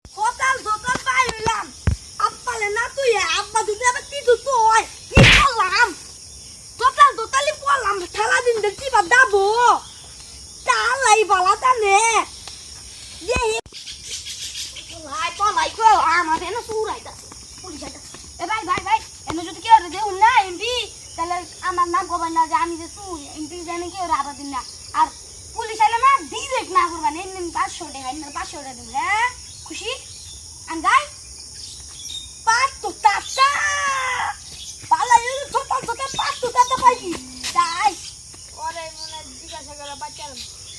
সকাল সকাল পাইলাম আব্বালে না তুই আব্বা দুধে আবার তিতু তুই কি করলাম সকাল সকালই পড়লাম খেলা দিন দেখছি বা দাবো তালাই বালা টানে যে লাই পলাই কো আমাদের না সুরাইতাছে পুলিশ আইতাছে এ ভাই ভাই ভাই এনে যদি কেউ দেউন না এমপি তাহলে আমার নাম কবে না যে আমি যে সুই এমপি জানি কেউ রাবা দিন না আর পুলিশ আইলে না ডিরেক্ট না করবা না এমনি 500 টাকা এমনি 500 টাকা দিন হ্যাঁ খুশি আন্দাই পাঁচ তো টাটা পালা ইউ ছোট ছোট পাঁচ তো টাটা পাইছি তাই ওরে মনে জিজ্ঞাসা করে বাচ্চার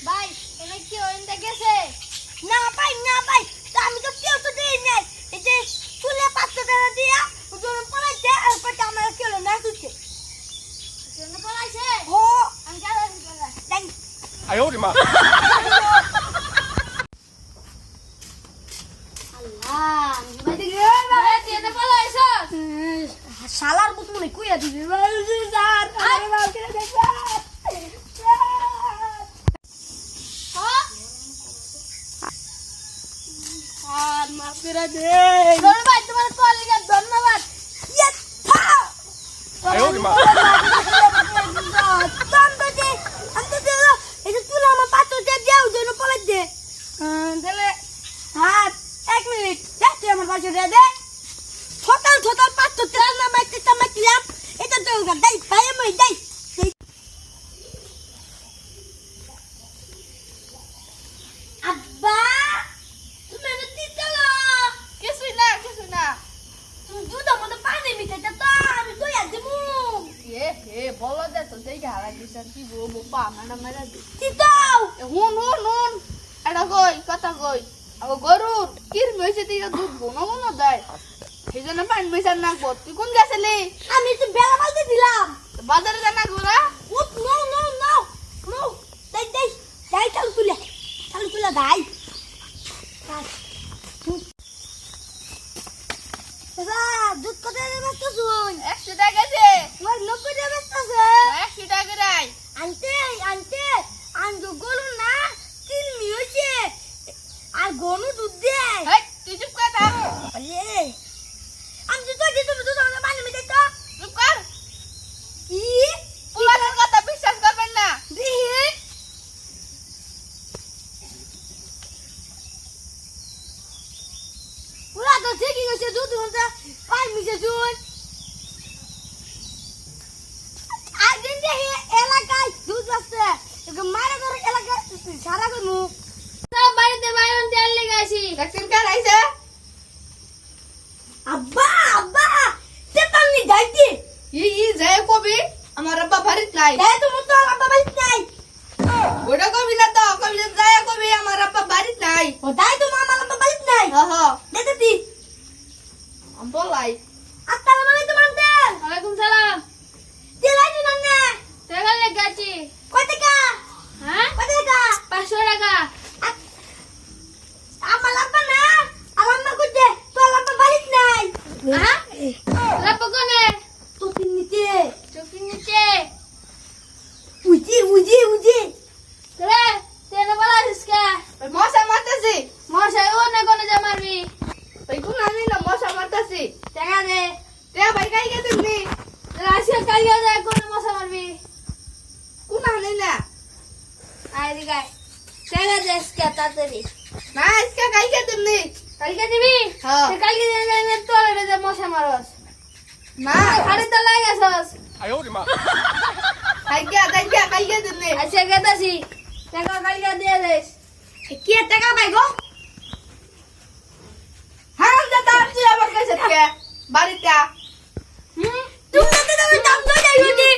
ভাই এনে কি হইন্দে গেছে না ভাই আমি তো কেউ তো দেই নাই এই যে চুলে 500 টাকা দিয়া ওজন পড়াইছে আর কত আমার কেউ না তুইছে কেন পড়াইছে ও আমি জানি তাই 哎呦我的妈！ আল্লাহ বাইতে গে ভাই তেনে পড়াইছে শালার মত মনে কইয়া দিবি স্যার আরে বাবা কে দেখ আর মাফিরা দে ধন্যবাদ তোমার কলিজার ধন্যবাদ ইয়ে থা 哎呦我的妈！ বলো দে তো দেখে হারা দিছেন কি গো বাবা মানা মারা দি তিতাও হুন এটা কই কথা কই আও গরুর কির মেছে দিয়ে দুধ বনো দেয় সেজন্য পানি মেশান না গো তুই কোন গেছলি আমি তো বেলা বালতে দিলাম বাজারে জানা গোরা উঠ নো দাই চালু তুলে দাই দাদা দুধ কত দেবে তো শুন 100 টাকা দে আমার 90 টাকা বেচতেছে 100 টাকা রাই আনতে আনজো গলু না তিন মিউছে আর গনু দুধ দে হেই তুই চুপ কর থাক আরে আমি তো দিতে তুমি দুধ আমাকে পানি মিটাই তো চুপ কর কি পুলানের কথা বিশ্বাস করবেন না দিহি পুরা তো ঠিকই গেছে দুধ ঘন্টা পাই মিশে জুন আর দিন দেখি এলাকায় দুধ আসছে একে মারা করে এলাকা সারা করমু সব বাড়িতে বাইরন তেল লেগাইছি ভ্যাকসিন কার আইছে আব্বা তেতালনি যাইতি ই যায় কবি আমার আব্বা বাড়িতে নাই তাই তো মত আব্বা বাড়িতে নাই ওটা কবি না তো কবি যায় কবি আমার আব্বা বাড়িতে নাই ও তাই তো মামা আব্বা বাড়িতে নাই হ্যাঁ দেখতি আমি বলাই আসসালামু আলাইকুম আঙ্কেল ওয়ালাইকুম সালাম তেলাই দিন না টাকা লেগাছি কত টাকা হ্যাঁ কত টাকা 500 টাকা আমার আব্বা না আমার মা কইতে তোর আব্বা বাড়িতে নাই হ্যাঁ লাপ কোনে তো তিননিতে চোখের নিচে উজি রে তেনে বলা ইসকা মশা মারতেছি মশা ও না কোনে যা মারবি ভাই কোন আনি না মশা মারতেছি টাকা দে তে ভাই কাই গেছিস নি রাশিয়া কালিয়া যায় কোন মশা মারবি কোন আনি না আই দিগাই টাকা দে ইসকা তাড়াতাড়ি না ইসকা কাই গেছিস নি কালকে দিবি হ্যাঁ। কালকে দিনে তোরে যে মশা মারস না খাড়ি তো লাগাছস 哎呦我的妈！ কাই গেছিস নি আচ্ছা গেতাছি টাকা কালকে দিয়ে দেস কি টাকা পাই গো হারাম দাদা তুই আবার কাছে কে বাড়িটা তুমি তো দাম তো যাই হতি